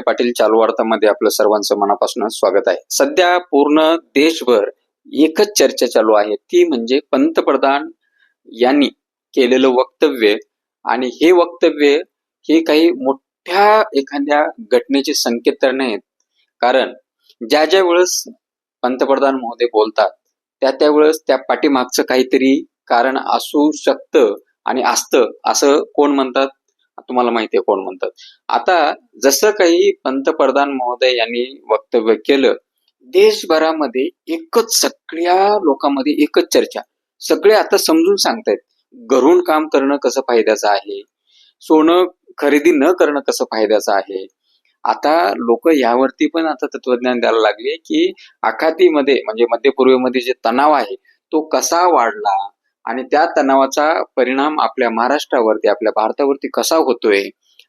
लोखंडे पाटील चालू वार्तामध्ये आपलं सर्वांचं मनापासून स्वागत आहे. सध्या पूर्ण देशभर एकच चर्चा चालू आहे, ती म्हणजे पंतप्रधान यांनी केलेलं वक्तव्य. आणि हे वक्तव्य हे काही मोठ्या एखाद्या घटनेचे संकेत तर नाहीत, कारण ज्या ज्या वेळेस पंतप्रधान महोदय बोलतात त्या वेळेस त्या पाठीमागचं काहीतरी कारण असू शकतं आणि असतं, असं कोण म्हणतात? तुम्हाला माहिती आहे कोण म्हणतात. आता जसं काही पंतप्रधान महोदय यांनी वक्तव्य केलं, देशभरामध्ये एकच, सगळ्या लोकांमध्ये एकच चर्चा. सगळे आता समजून सांगतायत घरून काम करणं कसं फायद्याचं आहे, सोनं खरेदी न करणं कसं फायद्याचं आहे. आता लोक यावरती पण आता तत्वज्ञान द्यायला लागले की आखातीमध्ये म्हणजे मध्य पूर्वेमध्ये जे तणाव आहे तो कसा वाढला आणि त्या तणावाचा परिणाम आपल्या महाराष्ट्रावरती, आपल्या भारतावरती कसा होतोय.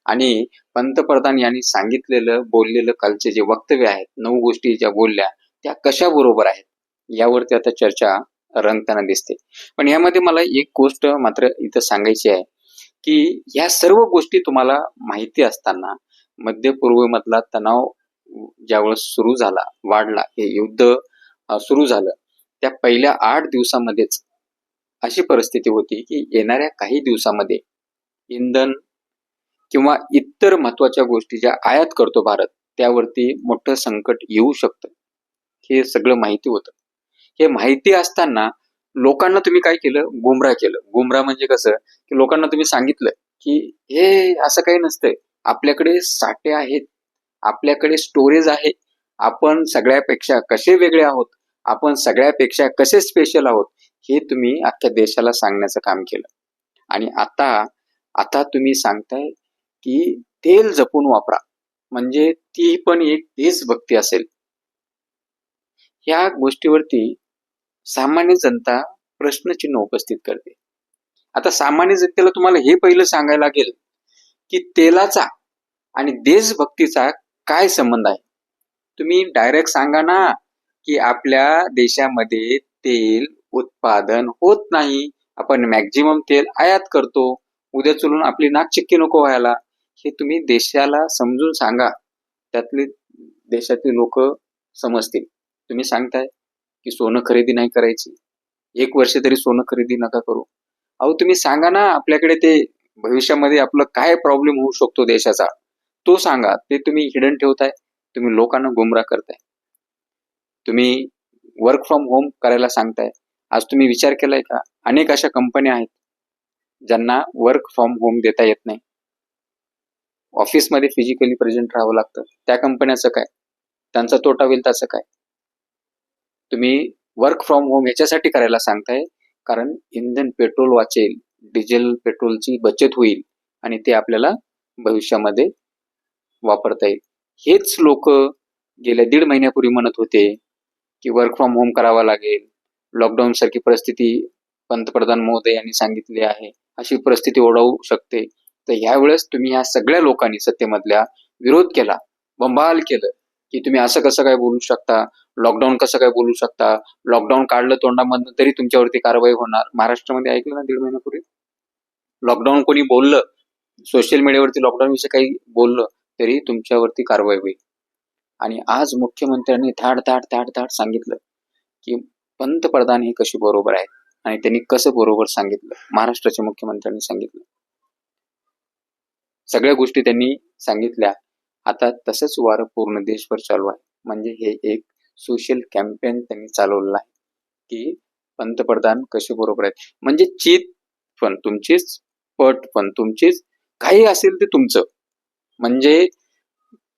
आणि पंतप्रधान यांनी सांगितलेलं, बोललेलं कालचे जे वक्तव्य आहेत, 9 गोष्टी ज्या बोलल्या त्या कशा बरोबर आहेत, यावरती आता चर्चा रंगताना दिसते. पण यामध्ये मला एक गोष्ट मात्र इथं सांगायची आहे की या सर्व गोष्टी तुम्हाला माहिती असताना मध्य पूर्वेमधला तणाव ज्यावेळेस सुरू झाला, वाढला, हे युद्ध सुरू झालं, त्या पहिल्या 8 दिवसामध्येच अशी परिस्थिती होती की येणाऱ्या काही दिवसामध्ये इंधन किंवा इतर महत्वाच्या गोष्टी ज्या आयात करतो भारत, त्यावरती मोठं संकट येऊ शकतं. हे सगळं माहिती होतं. हे माहिती असताना लोकांना तुम्ही काय केलं? गुमराह केलं. गुमराह म्हणजे कसं की लोकांना तुम्ही सांगितलं की हे असं काही नसतंय, आपल्याकडे साठे आहेत, आपल्याकडे स्टोरेज आहे, आपण सगळ्यापेक्षा कसे वेगळे आहोत, आपण सगळ्यापेक्षा कसे स्पेशल आहोत, हे तुम्ही अख्ख्या देशाला सांगण्याचं काम केलं. आणि आता तुम्ही सांगताय की तेल जपून वापरा, म्हणजे ती पण एक देशभक्ती असेल. या गोष्टीवरती सामान्य जनता प्रश्नचिन्ह उपस्थित करते. आता सामान्य जनतेला तुम्हाला हे पहिलं सांगायला लागेल की तेलाचा आणि देशभक्तीचा काय संबंध आहे. तुम्ही डायरेक्ट सांगा ना की आपल्या देशामध्ये तेल उत्पादन होत नाही, आपण मॅक्झिमम तेल आयात करतो, उद्या चलून आपली नाकचिक्की नको व्हायला. हे तुम्ही देशाला समजून सांगा, त्यातले देशातले लोक समजतील. तुम्ही सांगताय की सोनं खरेदी नाही करायची, 1 वर्ष तरी सोनं खरेदी नका करू. अहो तुम्ही सांगा ना, आपल्याकडे ते भविष्यामध्ये आपलं काय प्रॉब्लेम होऊ शकतो देशाचा, तो सांगा. ते तुम्ही हिडन ठेवताय, तुम्ही लोकांना गुमराह करताय. तुम्ही वर्क फ्रॉम होम करायला सांगताय. आज तुम्ही विचार केलाय का, अनेक अशा कंपन्या आहेत ज्यांना वर्क फ्रॉम होम देता येत नाही, ऑफिसमध्ये फिजिकली प्रेझेंट राहावं लागतं. त्या कंपन्याचं काय? त्यांचा तोटा होईल त्याचं काय? तुम्ही वर्क फ्रॉम होम याच्यासाठी करायला सांगताय कारण इंधन पेट्रोल वाचेल, डिझेल पेट्रोलची बचत होईल आणि ते आपल्याला भविष्यामध्ये वापरता येईल. हेच लोक गेल्या 1.5 महिन्यापूर्वी म्हणत होते की वर्क फ्रॉम होम करावा लागेल, लॉकडाऊन सारखी परिस्थिती पंतप्रधान महोदय यांनी सांगितली आहे, अशी परिस्थिती ओढवू शकते. तर यावेळेस तुम्ही या सगळ्या लोकांनी सत्तेमधल्या विरोध केला, बंबाल केलं की तुम्ही असं कसं काय बोलू शकता, लॉकडाऊन कसं काय बोलू शकता, लॉकडाऊन काढलं तोंडामधनं तरी तुमच्यावरती कारवाई होणार. महाराष्ट्रामध्ये ऐकलं ना 1.5 महिन्यापूर्वी लॉकडाऊन कोणी बोललं, सोशल मीडियावरती लॉकडाऊन विषयी काही बोललं तरी तुमच्यावरती कारवाई होईल. आणि आज मुख्यमंत्र्यांनी धाड धाड धाड धाड सांगितलं की पंतप्रधान हे कशी बरोबर आहे, आणि त्यांनी कसं बरोबर सांगितलं. महाराष्ट्राच्या मुख्यमंत्र्यांनी सांगितलं, सगळ्या गोष्टी त्यांनी सांगितल्या. आता तसंच वारं पूर्ण देशभर चालू आहे. म्हणजे हे एक सोशल कॅम्पेन त्यांनी चालवलेलं आहे की पंतप्रधान कसे बरोबर आहेत. म्हणजे चित पण तुमचीच, पट पण तुमचीच, काही असेल ते तुमचं. म्हणजे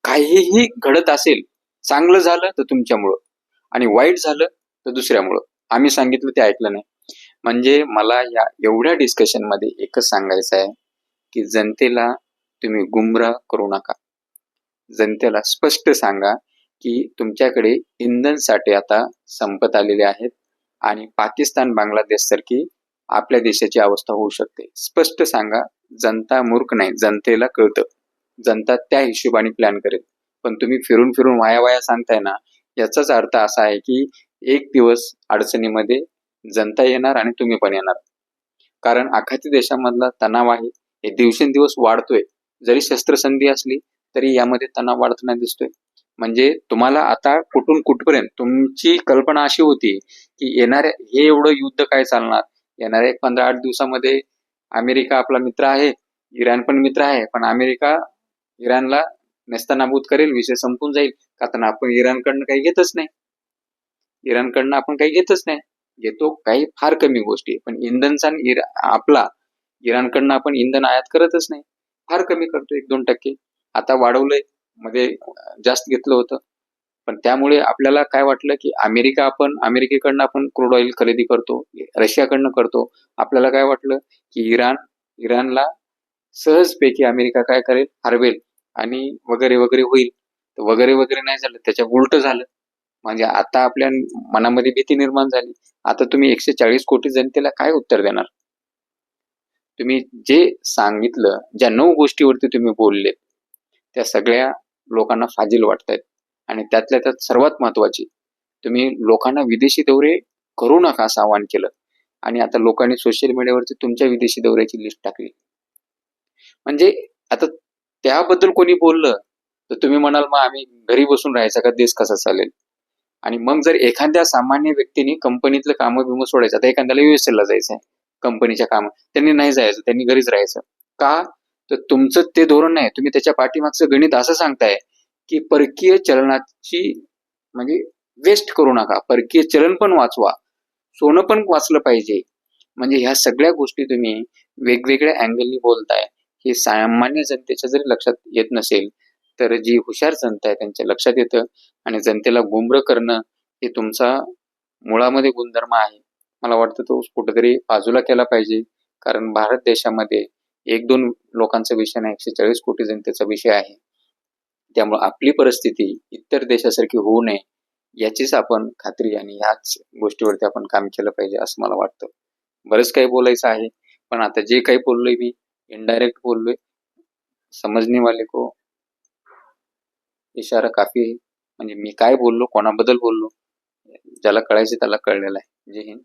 काहीही घडत असेल, चांगलं झालं तर तुमच्यामुळं आणि वाईट झालं तर दुसऱ्यामुळं. आम्ही सांगितलं ते ऐकलं नाही. म्हणजे मला या एवढ्या डिस्कशन मध्ये एकच सांगायचं आहे की जनतेला तुम्ही गुमराह करू नका. जनतेला स्पष्ट सांगा की तुमच्याकडे इंधन साठे आता संपत आलेले आहेत आणि पाकिस्तान, बांगलादेश सारखी आपल्या देशाची अवस्था होऊ शकते. स्पष्ट सांगा. जनता मूर्ख नाही, जनतेला कळतं, जनता त्या हिशोबाने प्लॅन करेल. पण तुम्ही फिरून फिरून वाया सांगताय ना, याचाच अर्थ असा आहे की एक दिवस अडचणीमध्ये जनता येणार आणि तुम्ही पण येणार. कारण आखाती देशामधला तणाव आहे, हे दिवसेंदिवस वाढतोय. जरी शस्त्रसंधी असली तरी यामध्ये तणाव वाढताना दिसतोय. म्हणजे तुम्हाला आता कुठून कुठपर्यंत तुमची कल्पना अशी होती की येणाऱ्या हे एवढं युद्ध काय चालणार, येणाऱ्या 15-8 दिवसामध्ये अमेरिका आपला मित्र आहे, इराण पण मित्र आहे, पण अमेरिका इराणला नेस्तनाबूत करेल, विषय संपून जाईल. का तर आपण इराणकडनं काही घेतच नाही. इराणकडनं आपण काही घेतच नाही. घेतो काही फार कमी गोष्टी, पण इंधनचा आपला इराणकडनं आपण इंधन आयात करतच नाही. फार कमी करतो, 1-2%. आता वाढवलंय, मध्ये जास्त घेतलं होतं. पण त्यामुळे आपल्याला काय वाटलं की अमेरिकेकडनं आपण क्रूड ऑइल खरेदी करतो, रशियाकडनं करतो. आपल्याला काय वाटलं की इराणला सहजपैकी अमेरिका काय करेल, हरवेल आणि वगैरे वगैरे होईल. तर वगैरे वगैरे नाही झालं, त्याच्या उलट झालं. म्हणजे आता आपल्या मनामध्ये भीती निर्माण झाली. आता तुम्ही 140 कोटी जनतेला काय उत्तर देणार? तुम्ही जे सांगितलं, ज्या 9 गोष्टीवरती तुम्ही बोलले, त्या सगळ्या लोकांना फाजील वाटतायत. आणि त्यातल्या त्यात सर्वात महत्वाची, तुम्ही लोकांना विदेशी दौरे करू नका असं आवाहन केलं. आणि आता लोकांनी सोशल मीडियावरती तुमच्या विदेशी दौऱ्याची लिस्ट टाकली. म्हणजे आता त्याबद्दल कोणी बोललं तर तुम्ही म्हणाल मग आम्ही घरी बसून राहायचा का, देश कसा चालेल? आणि मग जर एखाद्या सामान्य व्यक्तीने कंपनीतलं कामं बिमं सोडायचं, आता एखाद्याला युएसएला जायचं आहे कंपनीच्या कामं, त्यांनी नाही जायचं, त्यांनी घरीच राहायचं. का? तर तुमचं ते धोरण नाही. तुम्ही त्याच्या पाठीमागचं गणित असं सांगताय की परकीय चलनाची म्हणजे वेस्ट करू नका, परकीय चलन पण वाचवा, सोनं पण वाचलं पाहिजे. म्हणजे ह्या सगळ्या गोष्टी तुम्ही वेगवेगळ्या अँगलनी बोलताय. हे सामान्य जनतेच्या जरी लक्षात येत नसेल, तर जी हुशार जनता आहे त्यांच्या लक्षात येतं. आणि जनतेला गुमराह करणं हे तुमचा मुळामध्ये गुणधर्म आहे. मला वाटतं तो कुठेतरी बाजूला केला पाहिजे. कारण भारत देशामध्ये 1-2 लोकांचा विषय नाही, 140 कोटी जनतेचा विषय आहे. त्यामुळे आपली परिस्थिती इतर देशासारखी होऊ नये याचीच आपण खात्री आणि ह्याच गोष्टीवरती आपण काम केलं पाहिजे असं मला वाटतं. बरंच काही बोलायचं आहे, पण आता जे काही बोललोय मी इनडायरेक्ट बोललोय. समजने वाले को इशारा काफी है. म्हणजे मी काय बोललो, कोणाबद्दल बोललो, ज्याला कळायचं त्याला कळलेलं आहे. जय हिंद.